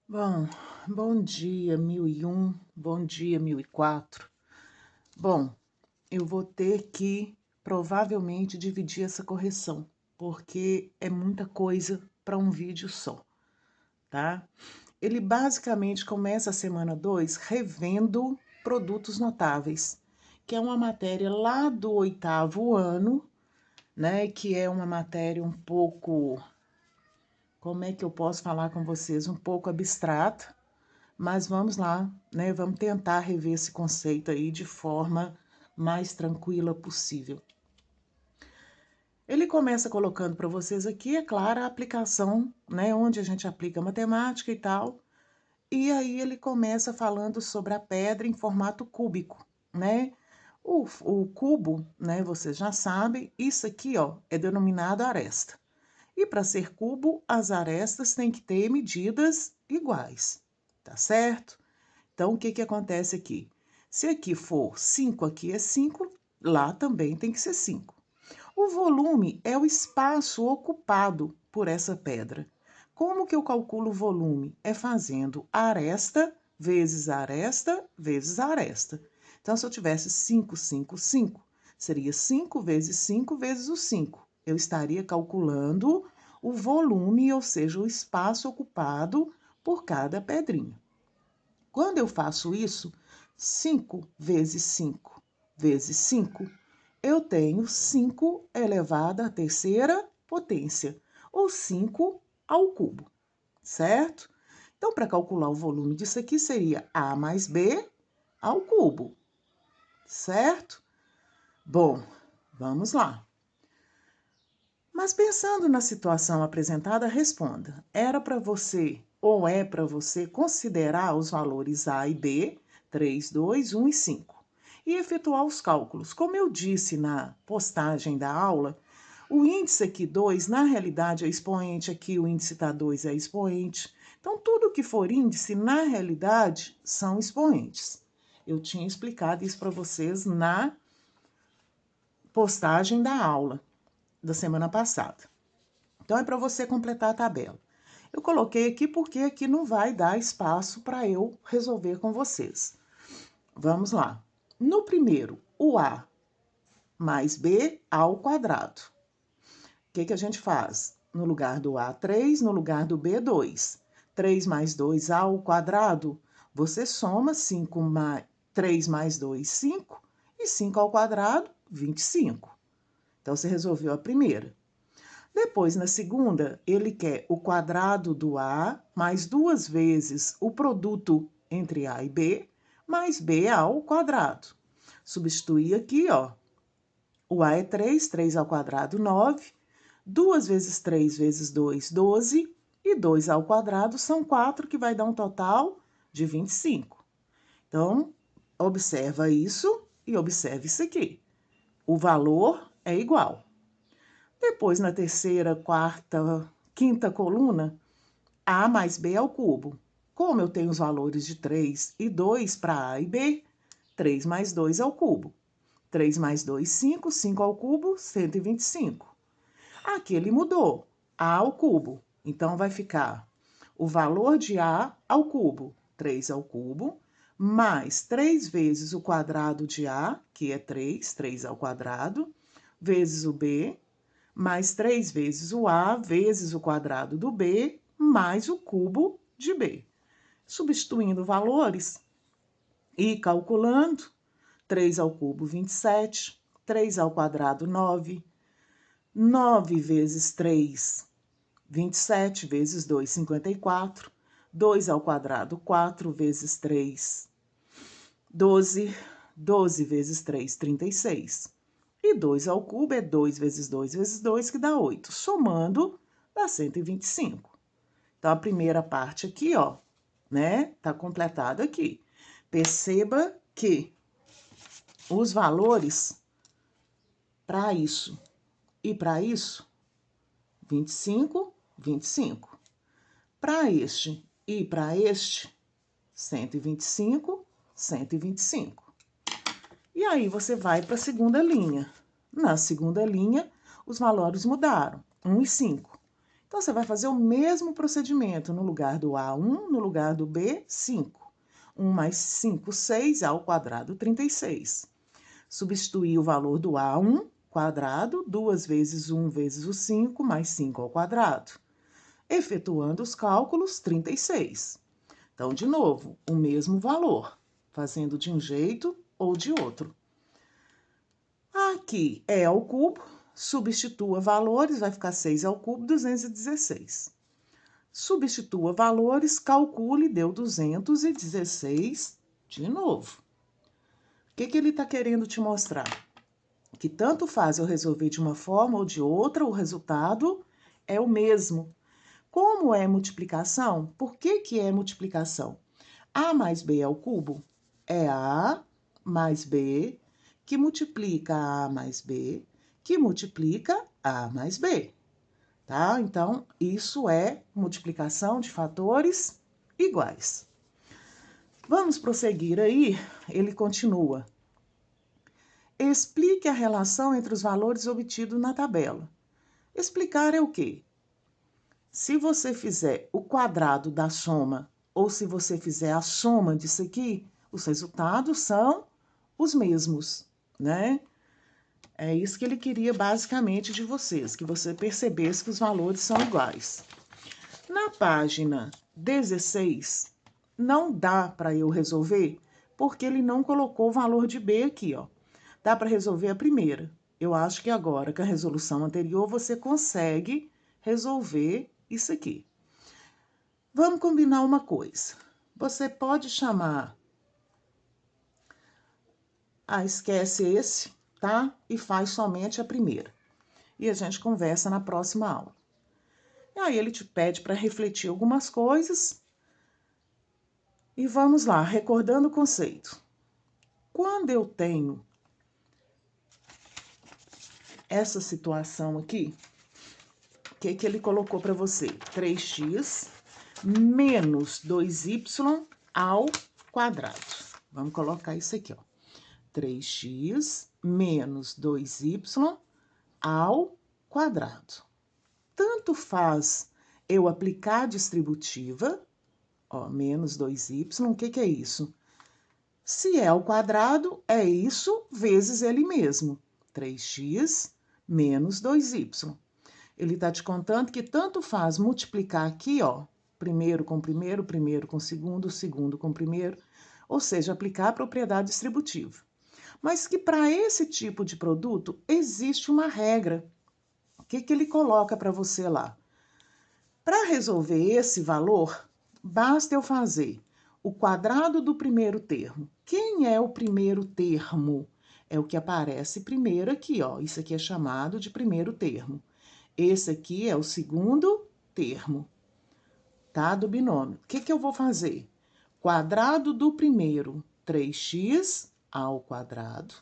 Bom, bom dia 1001, bom dia 1004. Bom, eu vou ter que provavelmente dividir essa correção, porque é muita coisa para um vídeo só, tá? Ele basicamente começa a semana 2 revendo produtos notáveis, que é uma matéria lá do 8º ano, né? Que é uma matéria um pouco, como é que eu posso falar com vocês? Um pouco abstrata. Mas vamos lá, né? Vamos tentar rever esse conceito aí de forma mais tranquila possível. Ele começa colocando para vocês aqui, é claro, a aplicação, né? Onde a gente aplica matemática e tal. E aí ele começa falando sobre a pedra em formato cúbico, né? O cubo, né? Vocês já sabem, isso aqui, ó, é denominado aresta. E para ser cubo, as arestas têm que ter medidas iguais, tá certo? Então, o que que acontece aqui? Se aqui for 5, aqui é 5, lá também tem que ser 5. O volume é o espaço ocupado por essa pedra. Como que eu calculo o volume? É fazendo aresta vezes aresta vezes aresta. Então, se eu tivesse 5, 5, 5, seria 5 vezes 5 vezes o 5. Eu estaria calculando o volume, ou seja, o espaço ocupado por cada pedrinha. Quando eu faço isso, 5 vezes 5 vezes 5, eu tenho 5 elevado à terceira potência, ou 5 ao cubo, certo? Então, para calcular o volume disso aqui, seria A mais B ao cubo, certo? Bom, vamos lá. Mas pensando na situação apresentada, responda: era para você ou é para você considerar os valores A e B, 3, 2, 1 e 5, e efetuar os cálculos. Como eu disse na postagem da aula, o índice aqui 2, na realidade, é expoente, aqui o índice está 2 é expoente. Então, tudo que for índice, na realidade, são expoentes. Eu tinha explicado isso para vocês na postagem da aula da semana passada. Então, é para você completar a tabela. Eu coloquei aqui porque aqui não vai dar espaço para eu resolver com vocês. Vamos lá. No primeiro, o A mais B ao quadrado. O que a gente faz? No lugar do A, 3, no lugar do B, 2. 3 mais 2 ao quadrado, você soma 5 mais 3 mais 2, 5, e 5 ao quadrado, 25. Então, você resolveu a primeira. Depois, na segunda, ele quer o quadrado do A mais 2 vezes o produto entre A e B, mais B ao quadrado. Substituir aqui, ó. O A é 3, 3 ao quadrado, 9. 2 vezes 3 vezes 2, 12. E 2 ao quadrado são 4, que vai dar um total de 25. Então, observa isso e observe isso aqui. O valor é igual. Depois, na terceira, quarta, quinta coluna, A mais B ao cubo. Como eu tenho os valores de 3 e 2 para A e B, 3 mais 2 ao cubo. 3 mais 2, 5, 5 ao cubo, 125. Aqui ele mudou, A ao cubo. Então, vai ficar o valor de A ao cubo, 3 ao cubo, mais 3 vezes o quadrado de A, que é 3, 3 ao quadrado, vezes o B, mais 3 vezes o A, vezes o quadrado do B, mais o cubo de B. Substituindo valores e calculando, 3 ao cubo, 27, 3 ao quadrado, 9, 9 vezes 3, 27, vezes 2, 54, 2 ao quadrado, 4 vezes 3, 12, 12 vezes 3, 36. E 2 ao cubo é 2 vezes 2 vezes 2, que dá 8. Somando, dá 125. Então, a primeira parte aqui, ó, né, tá completada aqui. Perceba que os valores para isso e para isso, 25, 25. Para este e para este, 125, 125. E aí, você vai para a segunda linha. Na segunda linha, os valores mudaram, 1 e 5. Então, você vai fazer o mesmo procedimento no lugar do A, 1, no lugar do B, 5. 1 mais 5, 6, A ao quadrado, 36. Substituir o valor do A1 quadrado, 2 vezes 1 vezes o 5, mais 5 ao quadrado. Efetuando os cálculos, 36. Então, de novo, o mesmo valor, fazendo de um jeito ou de outro. Aqui é ao cubo, substitua valores, vai ficar 6 ao cubo, 216. Substitua valores, calcule, deu 216 de novo. O que ele está querendo te mostrar? Que tanto faz eu resolver de uma forma ou de outra, o resultado é o mesmo. Como é multiplicação? Por que é multiplicação? A mais B ao cubo é A mais B, que multiplica A mais B, que multiplica A mais B. Tá? Então, isso é multiplicação de fatores iguais. Vamos prosseguir aí, ele continua. Explique a relação entre os valores obtidos na tabela. Explicar é o quê? Se você fizer o quadrado da soma, ou se você fizer a soma disso aqui, os resultados são os mesmos, né? É isso que ele queria basicamente de vocês, que você percebesse que os valores são iguais. Na página 16, não dá para eu resolver, porque ele não colocou o valor de B aqui, ó. Dá para resolver a primeira. Eu acho que agora, com a resolução anterior, você consegue resolver isso aqui. Vamos combinar uma coisa. Você pode chamar... esquece esse, tá? E faz somente a primeira. E a gente conversa na próxima aula. E aí ele te pede para refletir algumas coisas. E vamos lá, recordando o conceito. Quando eu tenho essa situação aqui, o que ele colocou para você? 3x menos 2y ao quadrado. Vamos colocar isso aqui, ó. 3x menos 2y ao quadrado. Tanto faz eu aplicar a distributiva, ó, menos 2y, o que é isso? Se é ao quadrado, é isso vezes ele mesmo, 3x menos 2y. Ele está te contando que tanto faz multiplicar aqui, ó, primeiro com primeiro, primeiro com segundo, segundo com primeiro, ou seja, aplicar a propriedade distributiva. Mas que para esse tipo de produto existe uma regra. O que ele coloca para você lá? Para resolver esse valor, basta eu fazer o quadrado do primeiro termo. Quem é o primeiro termo? É o que aparece primeiro aqui, ó. Isso aqui é chamado de primeiro termo. Esse aqui é o segundo termo, tá? Do binômio. O que eu vou fazer? Quadrado do primeiro, 3x ao quadrado.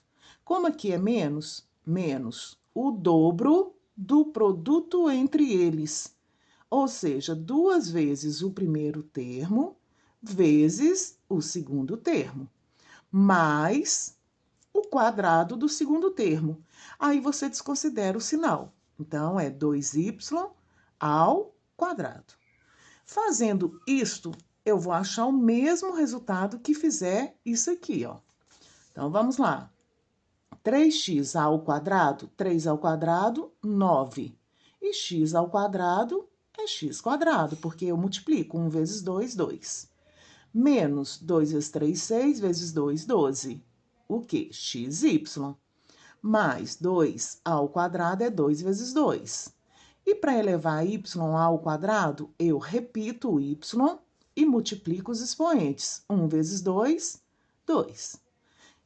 Como aqui é menos, menos o dobro do produto entre eles. Ou seja, 2 vezes o primeiro termo vezes o segundo termo, mais o quadrado do segundo termo. Aí você desconsidera o sinal. Então, é 2y ao quadrado. Fazendo isto, eu vou achar o mesmo resultado que fizer isso aqui, ó. Então, vamos lá. 3x ao quadrado, 3 ao quadrado, 9. E x ao quadrado é x quadrado, porque eu multiplico 1 vezes 2, 2. Menos 2 vezes 3, 6, vezes 2, 12. O quê? xy. Mais 2 ao quadrado é 2 vezes 2. E para elevar y ao quadrado, eu repito o y e multiplico os expoentes. 1 vezes 2, 2.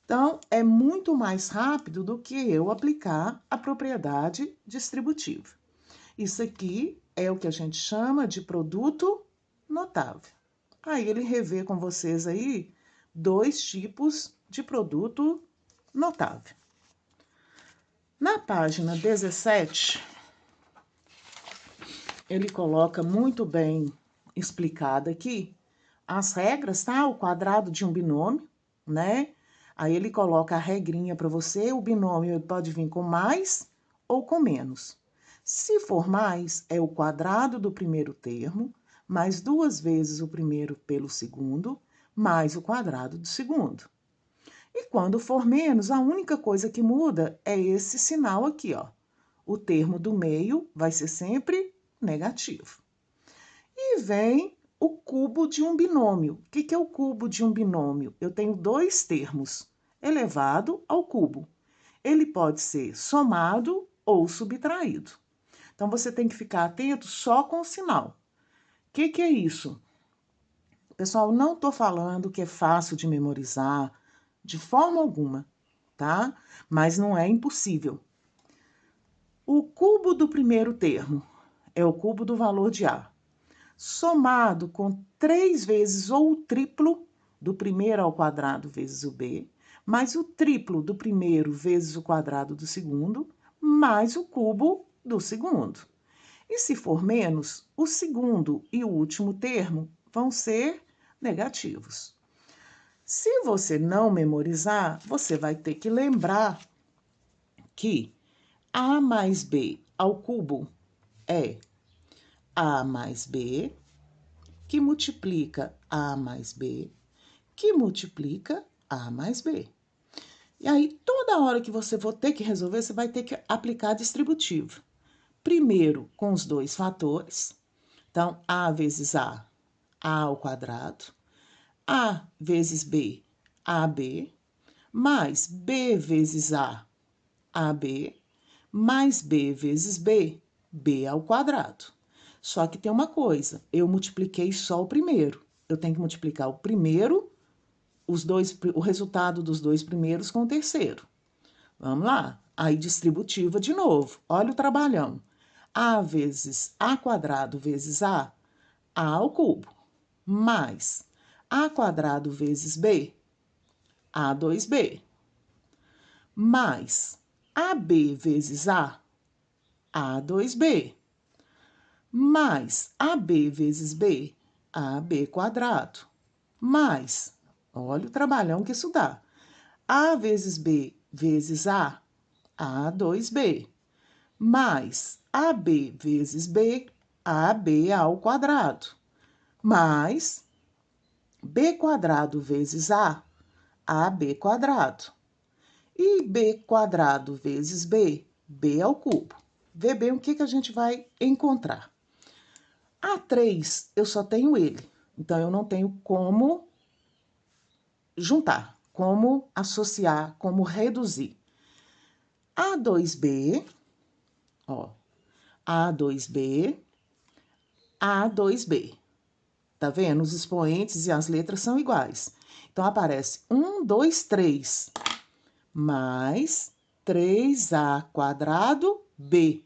Então, é muito mais rápido do que eu aplicar a propriedade distributiva. Isso aqui é o que a gente chama de produto notável. Aí, ele revê com vocês aí 2 tipos de produto notável. Na página 17, ele coloca muito bem explicado aqui as regras, tá? O quadrado de um binômio, né? Aí ele coloca a regrinha para você, o binômio pode vir com mais ou com menos. Se for mais, é o quadrado do primeiro termo, mais 2 vezes o primeiro pelo segundo, mais o quadrado do segundo. E quando for menos, a única coisa que muda é esse sinal aqui, ó. O termo do meio vai ser sempre negativo. E vem o cubo de um binômio. O que é o cubo de um binômio? Eu tenho dois termos, elevado ao cubo. Ele pode ser somado ou subtraído. Então, você tem que ficar atento só com o sinal. O que é isso? Pessoal, não estou falando que é fácil de memorizar, de forma alguma, tá? Mas não é impossível. O cubo do primeiro termo é o cubo do valor de A, somado com 3 vezes ou o triplo do primeiro ao quadrado vezes o B, mais o triplo do primeiro vezes o quadrado do segundo, mais o cubo do segundo. E se for menos, o segundo e o último termo vão ser negativos. Se você não memorizar, você vai ter que lembrar que A mais B ao cubo é A mais B, que multiplica A mais B, que multiplica A mais B. E aí, toda hora que você for ter que resolver, você vai ter que aplicar distributivo. Primeiro, com os dois fatores. Então, A vezes A ao quadrado, A vezes B, AB, mais B vezes A, AB, mais B vezes B, B ao quadrado. Só que tem uma coisa, eu multipliquei só o primeiro. Eu tenho que multiplicar o primeiro, o resultado dos dois primeiros com o terceiro. Vamos lá. Aí, distributiva de novo. Olha o trabalhão. A vezes A quadrado vezes A ao cubo, mais A quadrado vezes B, A2B, mais AB vezes A, A2B, mais AB vezes B, AB quadrado, mais, olha o trabalhão que isso dá, A vezes B vezes A, A2B, mais AB vezes B, AB ao quadrado, mais B quadrado vezes A, AB quadrado. E B quadrado vezes B, B ao cubo. Vê bem o que a gente vai encontrar. A3, eu só tenho ele. Então, eu não tenho como juntar, como associar, como reduzir. A2B, ó, A2B, A2B. Tá vendo? Os expoentes e as letras são iguais. Então, aparece 1, 2, 3, mais 3A quadrado B.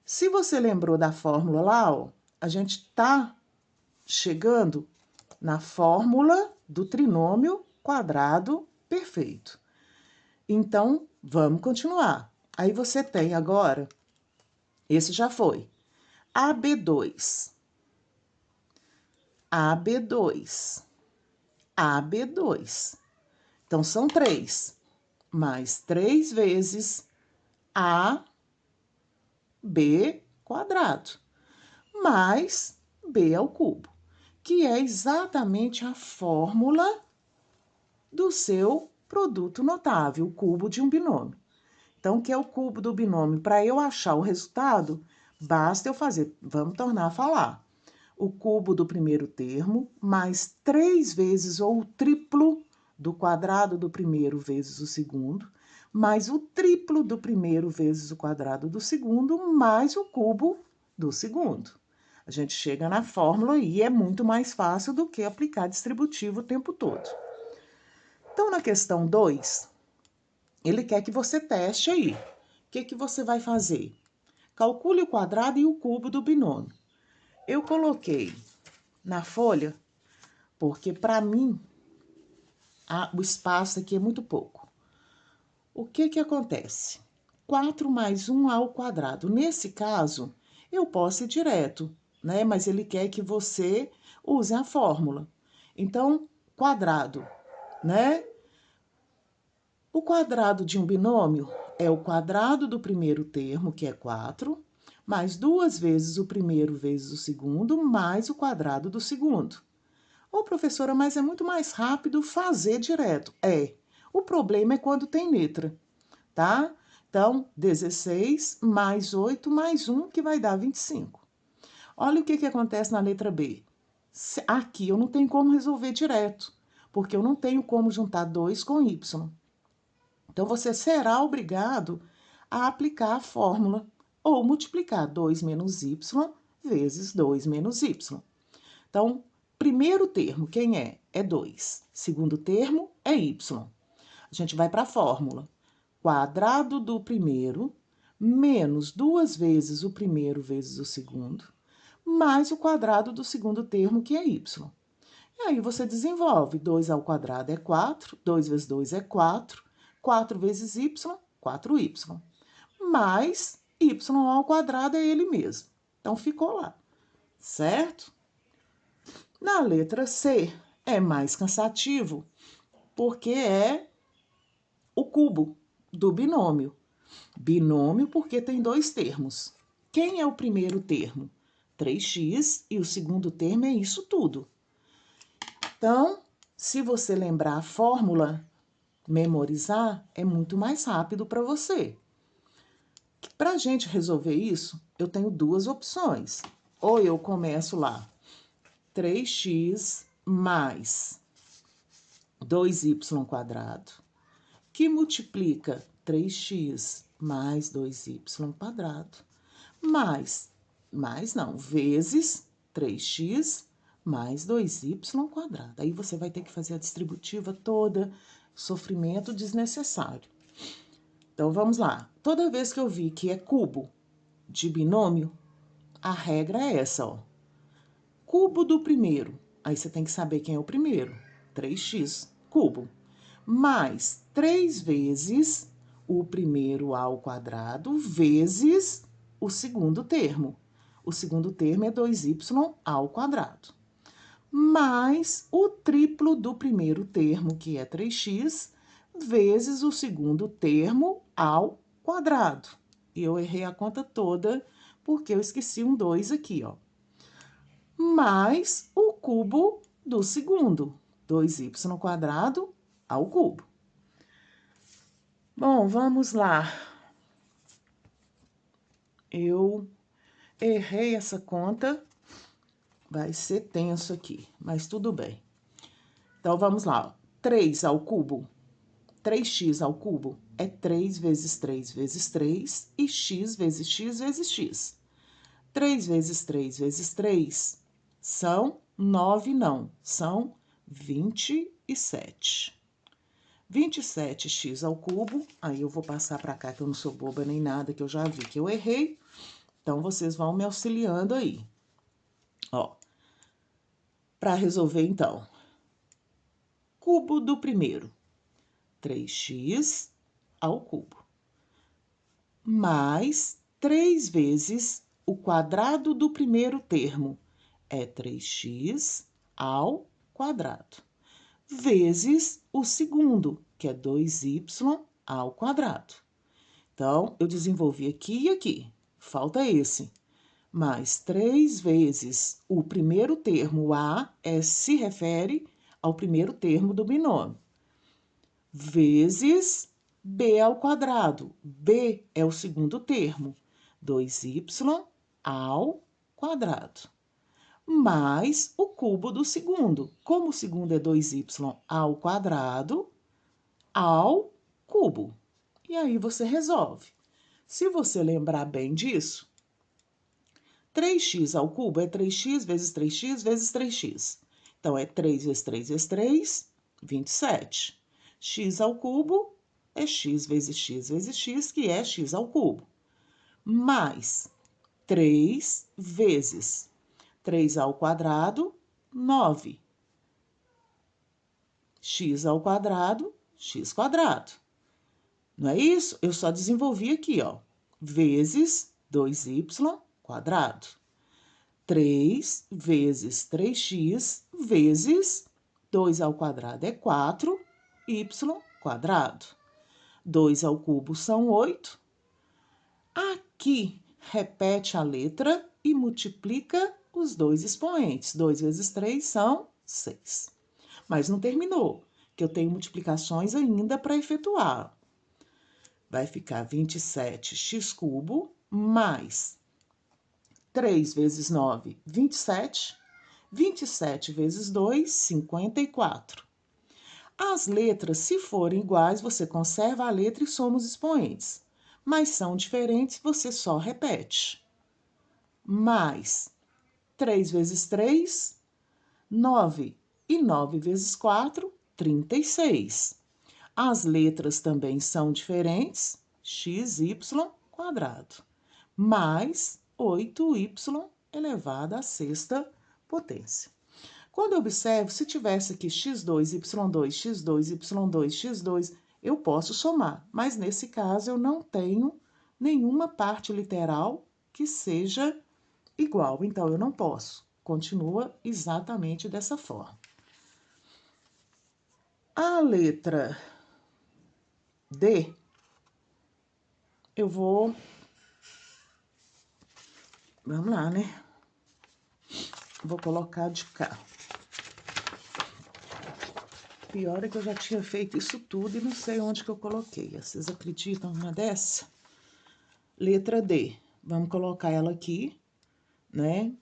Se você lembrou da fórmula lá, ó, a gente tá chegando na fórmula do trinômio quadrado perfeito. Então, vamos continuar. Aí, você tem agora, esse já foi, AB2, AB2, AB2. Então, são 3, mais 3 vezes AB quadrado, mais B ao cubo, que é exatamente a fórmula do seu produto notável, o cubo de um binômio. Então, o que é o cubo do binômio? Para eu achar o resultado, basta eu fazer, vamos tornar a falar, o cubo do primeiro termo, mais 3 vezes ou o triplo do quadrado do primeiro vezes o segundo, mais o triplo do primeiro vezes o quadrado do segundo, mais o cubo do segundo. A gente chega na fórmula e é muito mais fácil do que aplicar distributivo o tempo todo. Então, na questão 2, ele quer que você teste aí. O que você vai fazer? Calcule o quadrado e o cubo do binômio. Eu coloquei na folha, porque para mim o espaço aqui é muito pouco. O que acontece? 4 mais 1 ao quadrado. Nesse caso, eu posso ir direto, né? Mas ele quer que você use a fórmula. Então, quadrado, né? O quadrado de um binômio é o quadrado do primeiro termo, que é 4, mais 2 vezes o primeiro vezes o segundo, mais o quadrado do segundo. Ô, professora, mas é muito mais rápido fazer direto. É. O problema é quando tem letra, tá? Então, 16 mais 8 mais 1, que vai dar 25. Olha o que acontece na letra B. Aqui eu não tenho como resolver direto, porque eu não tenho como juntar 2 com y. Então, você será obrigado a aplicar a fórmula ou multiplicar 2 menos y vezes 2 menos y. Então, primeiro termo, quem é? É 2. Segundo termo é y. A gente vai para a fórmula. Quadrado do primeiro menos 2 vezes o primeiro vezes o segundo, mais o quadrado do segundo termo, que é y. E aí, você desenvolve. 2 ao quadrado é 4, 2 vezes 2 é 4, 4 vezes y, 4y. Mais y ao quadrado é ele mesmo. Então, ficou lá, certo? Na letra C, é mais cansativo, porque é o cubo do binômio. Binômio porque tem 2 termos. Quem é o primeiro termo? 3x, e o segundo termo é isso tudo. Então, se você lembrar a fórmula, memorizar, é muito mais rápido para você. Para a gente resolver isso, eu tenho 2 opções. Ou eu começo lá, 3x mais 2y², que multiplica 3x mais 2y², vezes 3x mais 2y². Aí você vai ter que fazer a distributiva toda, sofrimento desnecessário. Então, vamos lá. Toda vez que eu vi que é cubo de binômio, a regra é essa, ó. Cubo do primeiro. Aí você tem que saber quem é o primeiro. 3x cubo. Mais 3 vezes o primeiro ao quadrado vezes o segundo termo. O segundo termo é 2y ao quadrado. Mais o triplo do primeiro termo, que é 3x, vezes o segundo termo ao quadrado. E eu errei a conta toda porque eu esqueci um 2 aqui, ó. Mais o cubo do segundo, 2y² ao cubo. Bom, vamos lá. Eu errei essa conta, vai ser tenso aqui, mas tudo bem. Então, vamos lá. 3 ao cubo, 3x ao cubo é 3 vezes 3 vezes 3 e x vezes x vezes x. 3 vezes 3 vezes 3 são 9, não, são 27. 27x ao cubo, aí eu vou passar para cá, que eu não sou boba nem nada, que eu já vi que eu errei. Então, vocês vão me auxiliando aí. Ó, para resolver, então, cubo do primeiro, 3x ao cubo, mais 3 vezes o quadrado do primeiro termo, é 3x ao quadrado, vezes o segundo, que é 2y ao quadrado. Então, eu desenvolvi aqui e aqui, falta esse. Mais 3 vezes o primeiro termo, a, se refere ao primeiro termo do binômio, vezes b ao quadrado. B é o segundo termo, 2y ao quadrado, mais o cubo do segundo. Como o segundo é 2y ao quadrado, ao cubo. E aí, você resolve. Se você lembrar bem disso, 3x ao cubo é 3x vezes 3x vezes 3x. Então, é 3 vezes 3 vezes 3, 27. X ao cubo é x vezes x vezes x, que é x ao cubo. Mais 3 vezes 3 ao quadrado, 9. X ao quadrado, x². Não é isso? Eu só desenvolvi aqui, ó. Vezes 2y². 3 vezes 3x vezes 2 ao quadrado é 4, y². 2 ao cubo são 8. Aqui, repete a letra e multiplica os dois expoentes. 2 vezes 3 são 6. Mas não terminou, que eu tenho multiplicações ainda para efetuar. Vai ficar 27x³ mais 3 vezes 9, 27. 27 vezes 2, 54. As letras, se forem iguais, você conserva a letra e soma os expoentes. Mas são diferentes, você só repete. Mais 3 vezes 3, 9. E 9 vezes 4, 36. As letras também são diferentes, x, y quadrado, mais 8y elevado à sexta potência. Quando eu observo, se tivesse aqui x2, y2, x2, y2, x2, eu posso somar, mas nesse caso eu não tenho nenhuma parte literal que seja igual, então eu não posso. Continua exatamente dessa forma. A letra D, eu vou... Vamos lá, né? Vou colocar de cá. Pior é que eu já tinha feito isso tudo e não sei onde que eu coloquei. Vocês acreditam numa dessa? Letra D. Vamos colocar ela aqui, né?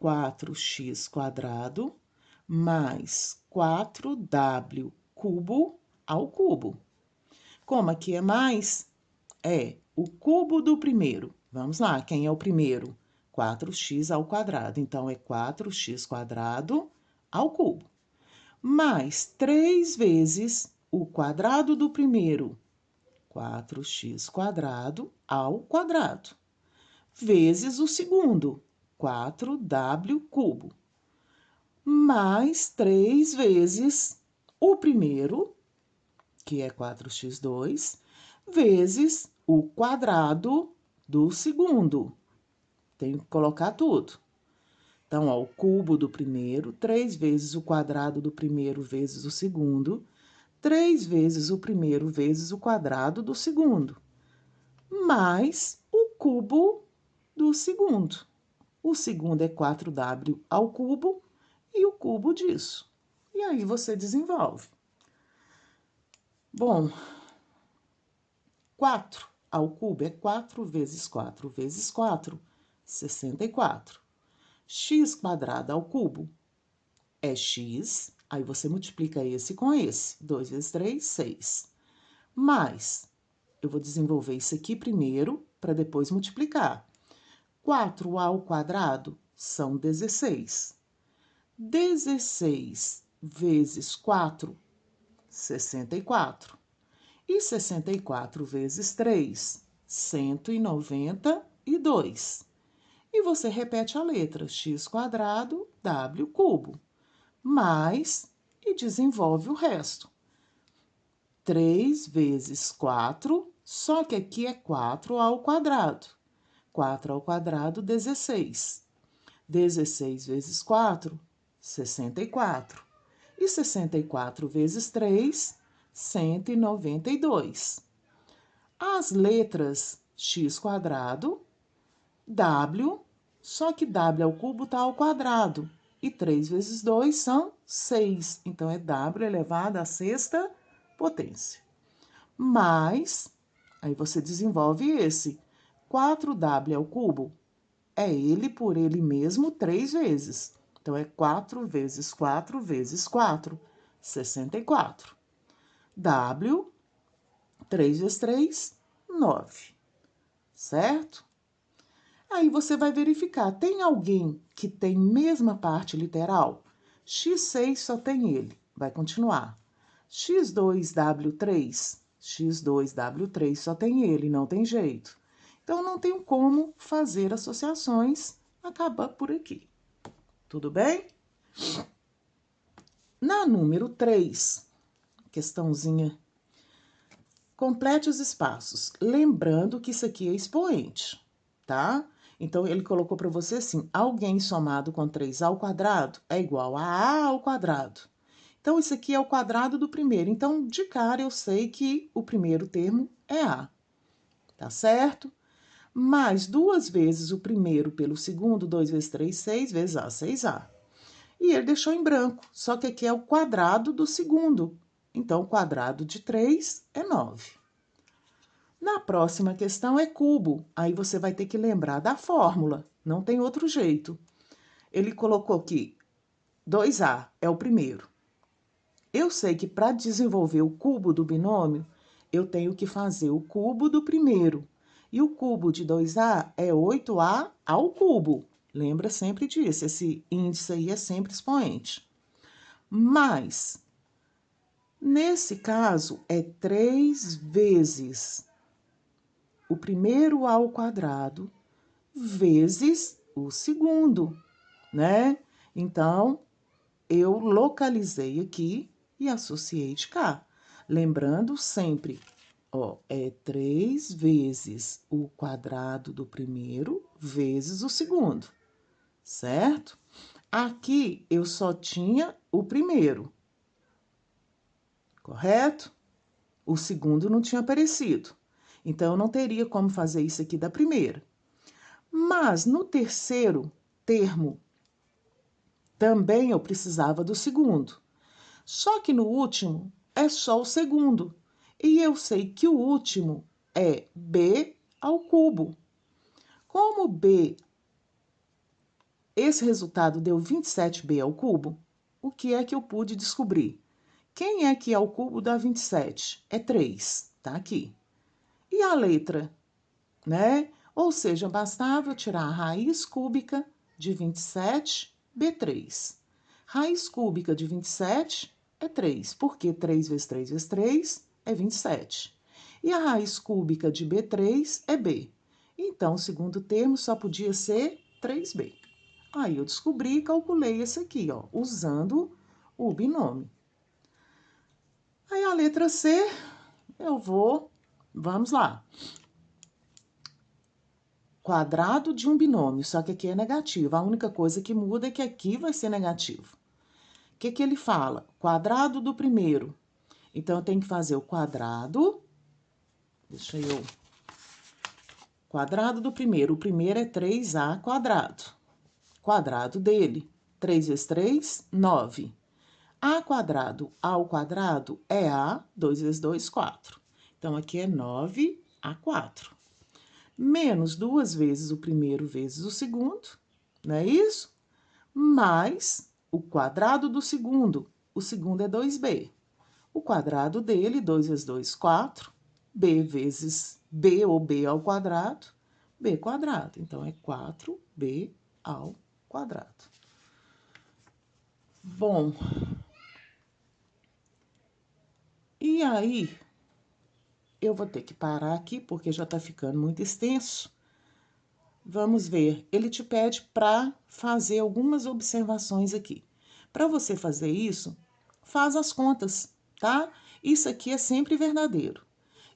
4x² mais 4w cubo ao cubo. Como aqui é mais, é o cubo do primeiro. Vamos lá, quem é o primeiro? 4x². Então, é 4x² ao cubo. Mais 3 vezes o quadrado do primeiro, 4x² ao quadrado, vezes o segundo, 4w cubo, mais 3 vezes o primeiro, que é 4x2, vezes o quadrado do segundo. Tenho que colocar tudo. Então, ó, o cubo do primeiro, 3 vezes o quadrado do primeiro vezes o segundo, 3 vezes o primeiro vezes o quadrado do segundo, mais o cubo do segundo. O segundo é 4w ao cubo e o cubo disso. E aí, você desenvolve. Bom, 4 ao cubo é 4 vezes 4 vezes 4, 64. X² ao cubo é x, aí você multiplica esse com esse. 2 vezes 3, 6. Mais, eu vou desenvolver isso aqui primeiro, para depois multiplicar. 4 ao² são 16. 16 vezes 4, 64. E 64 vezes 3, 192. E você repete a letra x², w cubo, mais, e desenvolve o resto. 3 vezes 4, só que aqui é 4 ao². 4 ao², 16. 16 vezes 4, 64. E 64 vezes 3, 192. As letras x², w, só que w ao cubo está ao quadrado. E 3 vezes 2 são 6. Então, é w elevado à sexta potência. Mais, aí você desenvolve esse. 4w ao cubo é ele por ele mesmo 3 vezes. Então, é 4 vezes 4 vezes 4, 64. W, 3 vezes 3, 9. Certo? Aí você vai verificar, tem alguém que tem mesma parte literal? x6 só tem ele, vai continuar. x2w3, x2w3 só tem ele, não tem jeito. Então, não tenho como fazer associações, acaba por aqui. Tudo bem? Na número 3, questãozinha, complete os espaços. Lembrando que isso aqui é expoente, tá? Então, ele colocou para você assim, alguém somado com 3 ao² é igual a ao quadrado. Então, isso aqui é o quadrado do primeiro. Então, de cara, eu sei que o primeiro termo é a. Tá certo? mais 2 vezes o primeiro pelo segundo, 2 vezes 3, 6 vezes A, 6A. E ele deixou em branco, só que aqui é o quadrado do segundo. Então, o quadrado de 3 é 9. Na próxima questão é cubo, aí você vai ter que lembrar da fórmula, não tem outro jeito. Ele colocou aqui 2A é o primeiro. Eu sei que para desenvolver o cubo do binômio, eu tenho que fazer o cubo do primeiro. E o cubo de 2A é 8A ao cubo. Lembra sempre disso, esse índice aí é sempre expoente. Mas, nesse caso, é 3 vezes o primeiro ao quadrado vezes o segundo, né? Então, eu localizei aqui e associei de cá. Lembrando sempre, ó, é 3 vezes o quadrado do primeiro vezes o segundo, certo? Aqui eu só tinha o primeiro, correto? O segundo não tinha aparecido. Então, eu não teria como fazer isso aqui da primeira. Mas, no terceiro termo, também eu precisava do segundo. Só que no último é só o segundo. E eu sei que o último é b ao cubo. Como b, esse resultado deu 27b ao cubo, o que é que eu pude descobrir? Quem é que ao cubo dá 27? É 3, tá aqui. E a letra, né? Ou seja, bastava eu tirar a raiz cúbica de 27, B3. Raiz cúbica de 27 é 3, porque 3 vezes 3 vezes 3 é 27. E a raiz cúbica de B3 é B. Então, o segundo termo só podia ser 3B. Aí, eu descobri e calculei esse aqui, ó, usando o binômio. Aí, a letra C, vamos lá. Quadrado de um binômio, só que aqui é negativo. A única coisa que muda é que aqui vai ser negativo. O que ele fala? Quadrado do primeiro. Então, eu tenho que fazer o quadrado. Deixa eu... Quadrado do primeiro. O primeiro é 3A quadrado. Quadrado dele. 3 vezes 3, 9. A quadrado ao quadrado é A. 2 vezes 2, 4. Então, aqui é 9A4. Menos 2 vezes o primeiro vezes o segundo, não é isso? Mais o quadrado do segundo. O segundo é 2b. O quadrado dele, 2 vezes 2, 4. B vezes b, ou b ao quadrado, b quadrado. Então, é 4b ao quadrado. Bom, e aí, eu vou ter que parar aqui, porque já tá ficando muito extenso. Vamos ver, ele te pede para fazer algumas observações aqui. Para você fazer isso, faz as contas, tá? Isso aqui é sempre verdadeiro.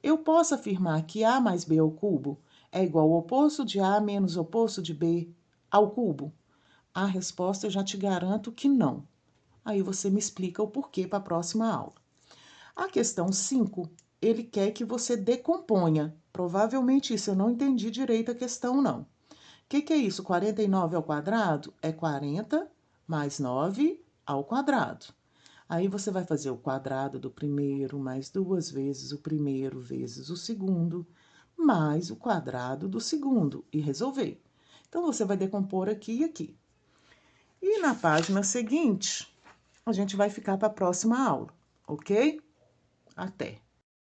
Eu posso afirmar que A mais B ao cubo é igual ao oposto de A menos o oposto de B ao cubo? A resposta eu já te garanto que não. Aí você me explica o porquê para a próxima aula. A questão 5, ele quer que você decomponha. Provavelmente isso, eu não entendi direito a questão, não. O que é isso? 49 ao quadrado é 40 mais 9 ao quadrado. Aí, você vai fazer o quadrado do primeiro mais 2 vezes o primeiro vezes o segundo, mais o quadrado do segundo, e resolver. Então, você vai decompor aqui e aqui. E na página seguinte, a gente vai ficar para a próxima aula, ok? Até!